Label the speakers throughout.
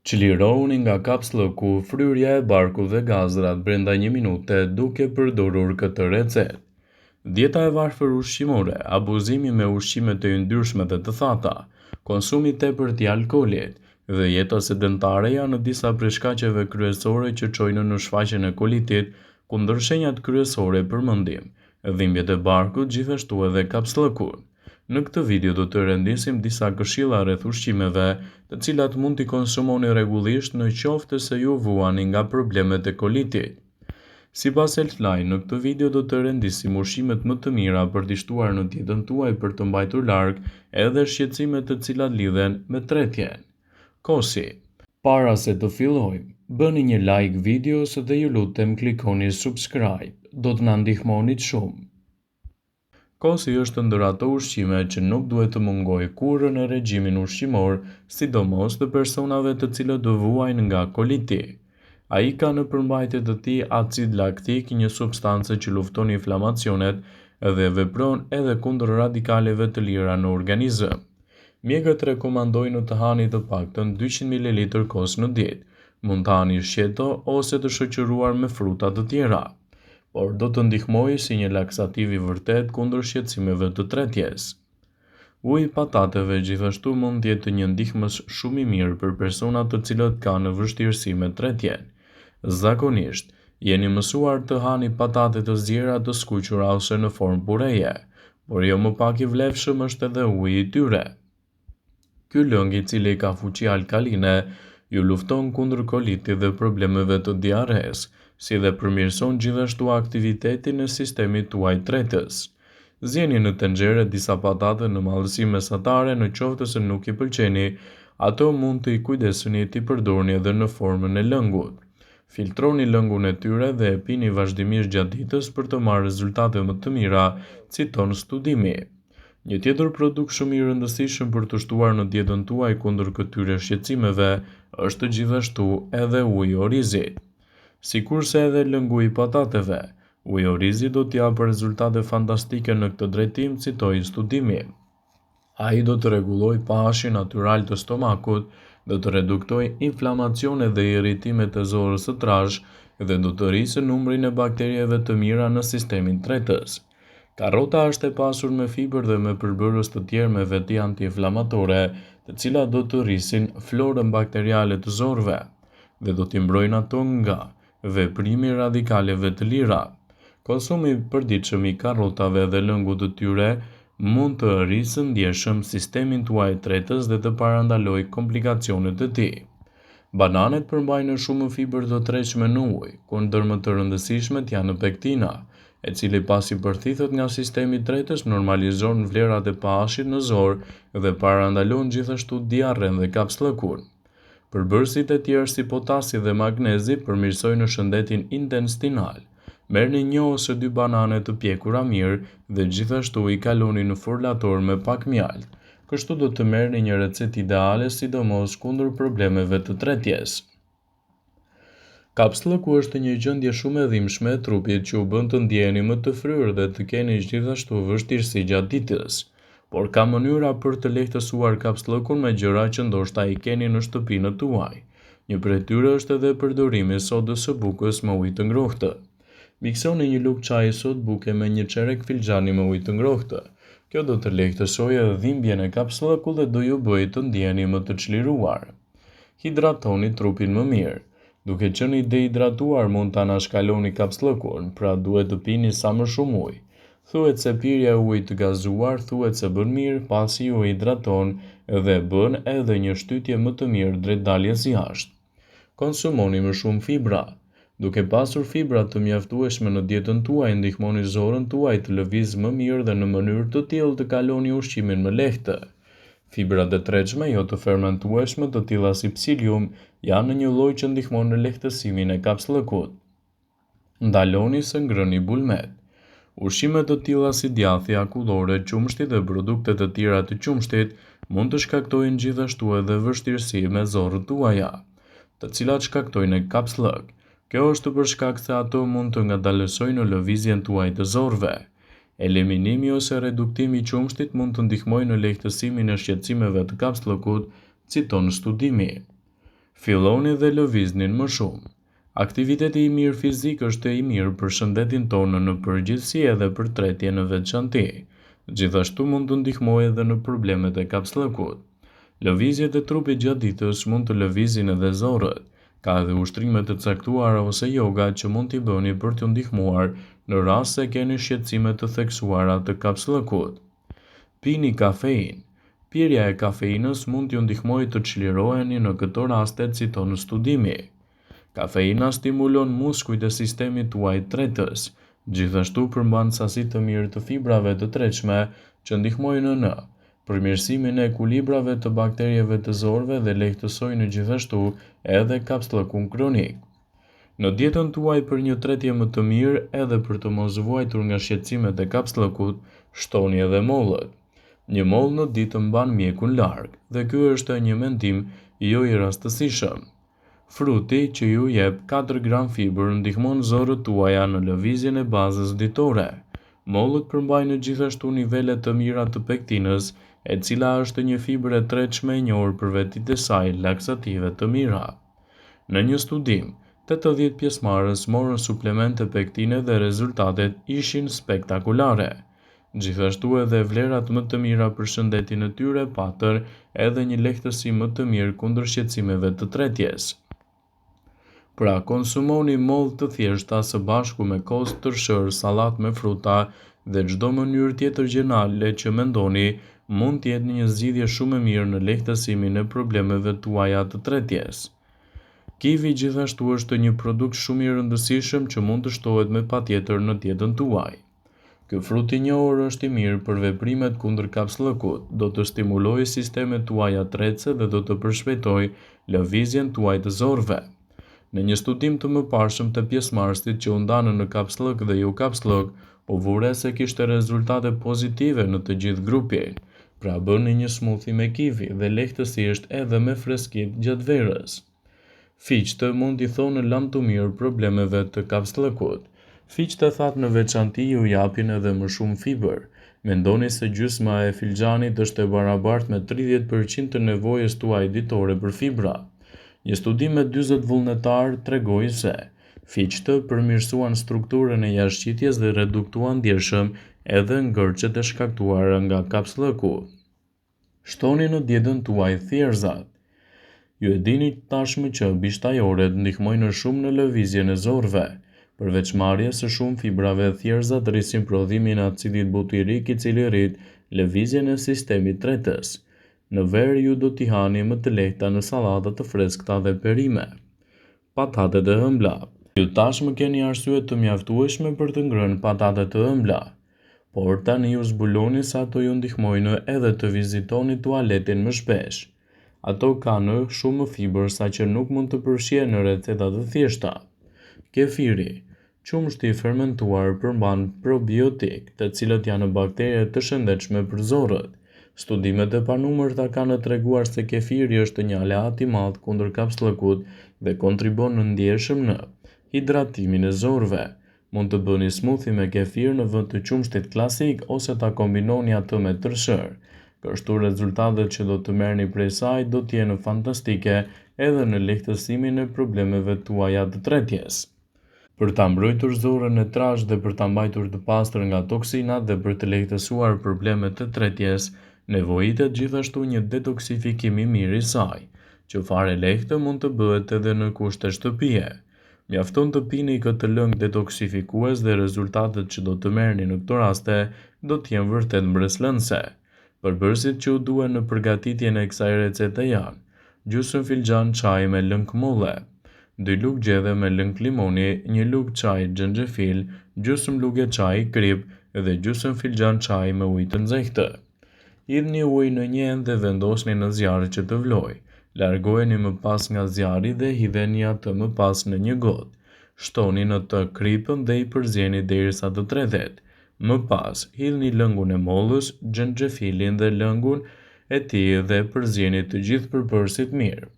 Speaker 1: Çlirohuni nga kapsllëku, fryrja e barkut dhe gazrat brenda 1 minute duke përdorur këtë recetë. Dieta e varfër ushqimore, abuzimi me ushqime të yndyrshme dhe të thata, konsumi i tepërt i alkoolit dhe jeta sedentare janë disa prej shkaqeve kryesore që çojnë në shfaqjen e kolitit, kundër shenjat kryesore për mendim, dhimbjet e barkut, gjithashtu edhe kapsllëkun. Në këtë video do të rendisim disa këshilla rreth ushqimeve, të cilat mund t'i konsumoni rregullisht në qoftë se ju vuani nga problemet e kolitit. Sipas Healthline, në këtë video do të rendisim ushqimet më të mira për t'i shtuar në dietën tuaj për të mbajtur larg edhe shqetësimet të cilat lidhen me tretjen. Kosi. Para se të fillojmë, bëni një like videos dhe ju lutem klikoni subscribe, do të na ndihmonit shumë. Kosi është ndër ato ushqime që nuk duhet të mungojë kurrë në regjimin ushqimor, sidomos të personave të cilët do vuajnë nga koliti. Ai ka në përmbajtje të tij acid laktik, një substancë që lufton inflamacionet dhe vepron edhe kundër radikaleve të lira në organizëm. Mjekët rekomandojnë të hani të paktën 200 ml kos në ditë. Mund të hani shqeto ose të shoqëruar me fruta të tjera, por do të ndihmojë si një laksativ i vërtet kundër shqetësimeve të tretjes. Uji i patateve gjithashtu mund të jetë një ndihmës shumë i mirë për personat të cilët kanë vështirësi me tretjen. Zakonisht, jeni mësuar të hani patate të zjera të skuqura ose në formë pureje, por jo më pak i vlefshëm është edhe uji i tyre. Ky lëng, i cili ka fuqi alkaline, ju lufton kundër kolitit dhe problemeve të diares, si dhe përmirëson gjithashtu aktivitetin e sistemit tuaj tretës. Zjeni në tenxhere disa patate në mallësi mesatare, në qoftë se nuk i pëlqeni, ato mund të i kujdesuni t'i përdorni edhe në formën e lëngut. Filtroni lëngun e tyre dhe e pini vazhdimisht gjatë ditës për të marrë rezultate më të mira, citon studimi. Një tjetër produkt shumë i rëndësishëm për të shtuar në dietën tuaj kundër këtyre shqetësimeve është gjithashtu edhe uji i orizit. Sikurse edhe lëngu i patateve, uji i orizit do t'i japë rezultate fantastike në këtë drejtim, citoi studimi. Ai do të rregullojë pH-in natyral të stomakut, do të reduktojë inflamacione dhe irritimet e zorës së trashë dhe do të rrisë numrin e bakterieve të mira në sistemin tretës. Karrota është e pasur me fibër dhe me përbërës të tjerë me veti antiinflamatore, të cilat do të rrisin florën bakteriale të zorëve dhe do t'i mbrojnë ato nga veprimi i radikaleve të lira. Konsumi i përditshëm i karrotave dhe lëngut të tyre mund të rrisë ndjeshëm sistemin tuaj tretës dhe të parandalojë komplikacionet e tij. Bananet përmbajnë shumë fibër të tërheqme në ujë, ku ndër më të rëndësishmet janë pektina, e cili pasi përthithet nga sistemi i tretës normalizon vlerat e pH-it në zorë dhe parandalon gjithashtu diarren dhe kapsllëkun. Përbërësit e tjerë si potasi dhe magnezi përmirësojnë shëndetin intestinal. Merrni 1 ose 2 banane të pjekura mirë dhe gjithashtu i kaloni në frulator me pak mjaltë. Kështu do të merrni një recetë ideale, sidomos kundër problemeve të tretjes. Kapsllëku është një gjendje shumë e dhimbshme e trupit që u bën të ndjeheni më të fryrë dhe të keni gjithashtu vështirësi gjatë ditës. Por ka mënyra për të lehtësuar kapsllëkun me gjëra që ndoshta i keni në shtëpinë tuaj. Një prej tyre është edhe përdorimi i sodës së bukës me ujë të ngrohtë. Miksoni një lugë çaji sodë buke me një çerek filxhani me ujë të ngrohtë. Kjo do të lehtësojë dhimbjen e kapsllëkut dhe do ju bëjë të ndjeheni më të çliruar. Hidratoni trupin më mirë. Duke qenë i dehidratuar mund ta anashkaloni kapsllëkun, pra duhet të pini sa më shumë ujë. Thuhet se pirja e ujit të gazuar thuhet se bën mirë pasi ju hidraton dhe bën edhe një shtytje më të mirë drejt daljes jashtë. Konsumoni më shumë fibra. Duke pasur fibra të mjaftueshme në dietën tuaj, ndihmoni zorën tuaj të lëvizë më mirë dhe në mënyrë të tillë të kaloni ushqimin më lehtë. Fibrat e tërheqme jo të fermentueshme të tilla si psyllium janë një lloj që ndihmon në lehtësimin e kapsllëkut. Ndaloni se ngrëni bulmet. Ushqimet të tilla si djathi, akullore, qumshti dhe produktet e tjera të qumshtit mund të shkaktojnë gjithashtu edhe vështirësi me zorët tuaja, të cilat shkaktojnë kapsllëk. Kjo është për shkak se ato mund të ngadalësojnë në lëvizjen tuaj të zorëve. Eliminimi ose reduktimi i qumshtit mund të ndihmojë në lehtësimin e shqetësimeve të kapsllëkut, citon studimi. Filloni dhe lëviznin më shumë. Aktiviteti i mirë fizik është i mirë për shëndetin tonë në përgjithësi edhe për tretje në veçanti. Gjithashtu mund të ndihmojë edhe në problemet e kapsllëkut. Lëvizjet e trupit gjatë ditës mund të lëvizin edhe zorët. Ka edhe ushtrime të caktuara ose yoga që mund t'i bëni për t'ju ndihmuar në rast se keni shqetësime të theksuara të kapsllëkut. Pini kafeinë. Pirja e kafeinës mund t'ju ndihmojë të çliroheni në këto raste, citon studimi. Kafeina stimulon muskujt e sistemit tuaj tretës, gjithashtu përmban sasi të mirë të fibrave të tretshme që ndihmojnë në përmirësimin e ekuilibrave të bakterieve të zorëve dhe lehtësojnë gjithashtu edhe kapsllëkun kronik. Në dietën tuaj për një tretje më të mirë edhe për të mos vuajtur nga shqetësimet e kapsllëkut, shtoni edhe mollët. Një mollë në ditë mban mjekun larg, dhe ky është një mendim jo i rastësishëm. Fruti që ju jep 4 gram fibër ndihmon zorët tuaja në lëvizjen e bazës ditore. Mollët përmbajnë gjithashtu nivele të mira të pektinës, e cila është një fibër e tretshme e njohur për vetitë e saj laksative të mira. Në një studim, 80 pjesëmarrës morën suplemente pektine dhe rezultatet ishin spektakolare. Gjithashtu edhe vlerat më të mira për shëndetin e tyre patër edhe një lehtësi më të mirë kundër shqetësimeve të tretjes. Pra, konsumoni mollë të thjeshta së bashku me kos tërshër, sallat me fruta dhe çdo mënyrë tjetër gjenale që mendoni mund të jetë një zgjidhje shumë e mirë në lehtësimin e problemeve tuaja të tretjes. Kivi gjithashtu është një produkt shumë i rëndësishëm që mund të shtohet me patjetër në dietën tuaj. Ky frut i njohur është i mirë për veprimet kundër kapsllëkut, do të stimulojë sistemet tuaja tretse dhe do të përshpejtojë lëvizjen tuaj të zorëve. Në një studim të mëparshëm të pjesëmarrësit që u ndanën në kapsllëk dhe jo kapsllëk, u vure se kishte rezultate pozitive në të gjithë grupin. Pra bëni një smoothie me kivi dhe lehtësisht edhe me freskit gjatë verës. Fiqtë mund t'i thonë lam të mirë problemeve të kapsllëkut. Fiqtë thatë në veçanti ju japin edhe më shumë fibër. Mendoni se gjysma e filxhanit është e barabartë me 30% të nevojës tuaj ditore për fibra. Një studim me 40 vullnetarë tregoi se fiqtë përmirësuan strukturën e jashtëqitjes dhe reduktuan ndjeshëm edhe ngërçet e shkaktuara nga kapsllëku. Shtoni në dietën tuaj thjerrzat. Ju e dini tashmë që bishtajoret ndihmojnë shumë në lëvizjen e zorëve. Përveç marrjes së shumë fibrave, thjerrzat rrisin prodhimin e acidit butyrik i cili rrit lëvizjen e sistemit tretës. Në verë ju do t'i hani më të lehta në sallata të freskëta dhe perime. Patatet e ëmbla. Ju tashmë keni arsye të mjaftueshme për të ngrënë patatet e ëmbla. Por tani ju zbuloni se ato ju ndihmojnë edhe të vizitoni tualetin më shpesh. Ato kanë shumë fibër saqë nuk mund të përfshihen në receta të thjeshta. Kefiri. Qumshti i fermentuar përmban probiotik, të cilët janë baktere të shëndetshme për zorët. Studimet e panumërta kanë treguar se kefiri është një aleat i madh kundër kapsllëkut dhe kontribon në ndjeshëm në hidratimin e zorëve. Mund të bëni smoothie me kefir në vend të qumshtit klasik ose ta kombinoni atë me tërshër. Kështu rezultatet që do të merrni prej saj do të jenë fantastike edhe në lehtësimin e problemeve tuaja të tretjes. Për ta mbrojtur zorën e trashë dhe për ta mbajtur të pastër nga toksinat dhe për të lehtësuar problemet të tretjes, nevojitet gjithashtu një detoksifikim i mirë i saj, që fare lehtë mund të bëhet edhe në kushte shtëpie. Mjafton të pini këtë lëng detoksifikues dhe rezultatet që do të merrni në këto raste do të jenë vërtet mbreslënse. Përbërësit që u duhen në përgatitjen e kësaj recete janë: gjysmë filxhan çaj me lëng molle, 2 lugë gjedhe me lëng limoni, 1 lugë çaj xhenxhefil, gjysmë lugë çaj krip dhe gjysmë filxhan çaj me ujë të nxehtë. Hidhni ujin në një enë dhe vendosni në zjarr që të vlojë. Largoheni më pas nga zjarri dhe hidheni atë më pas në një gotë. Shtoni në të kripën dhe i përzieni derisa të trethet. Më pas, hidhni lëngun e mollës, xhenxhefilin dhe lëngun e tij dhe përzieni të gjithë përbërësit mirë.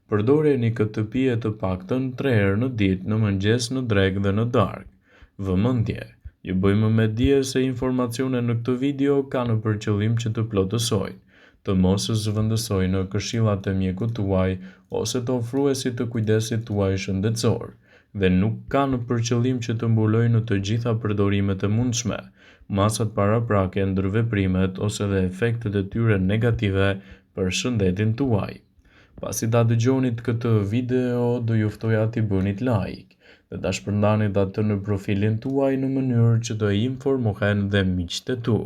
Speaker 1: Përdoreni këtë pije të paktën 3 herë në ditë, në mëngjes, në drekë dhe në darkë. Vëmendje. Ju bëjmë me dije se informacionet në këtë video kanë për qëllim që të plotësojnë. të mos zëvendësoj në këshillat e mjekut tuaj ose të ofruesit të kujdesit tuaj shëndetësor, dhe nuk kanë për qëllim që të mbulojnë në të gjitha përdorimet e mundshme masat paraprake, ndërveprimet ose dhe efektet e tyre negative për shëndetin tuaj. Pasi ta dëgjonit këtë video, do ju ftoja t'i bënit like dhe ta shpërndanit atë në profilin tuaj në mënyrë që të informohen dhe miqtë e tu.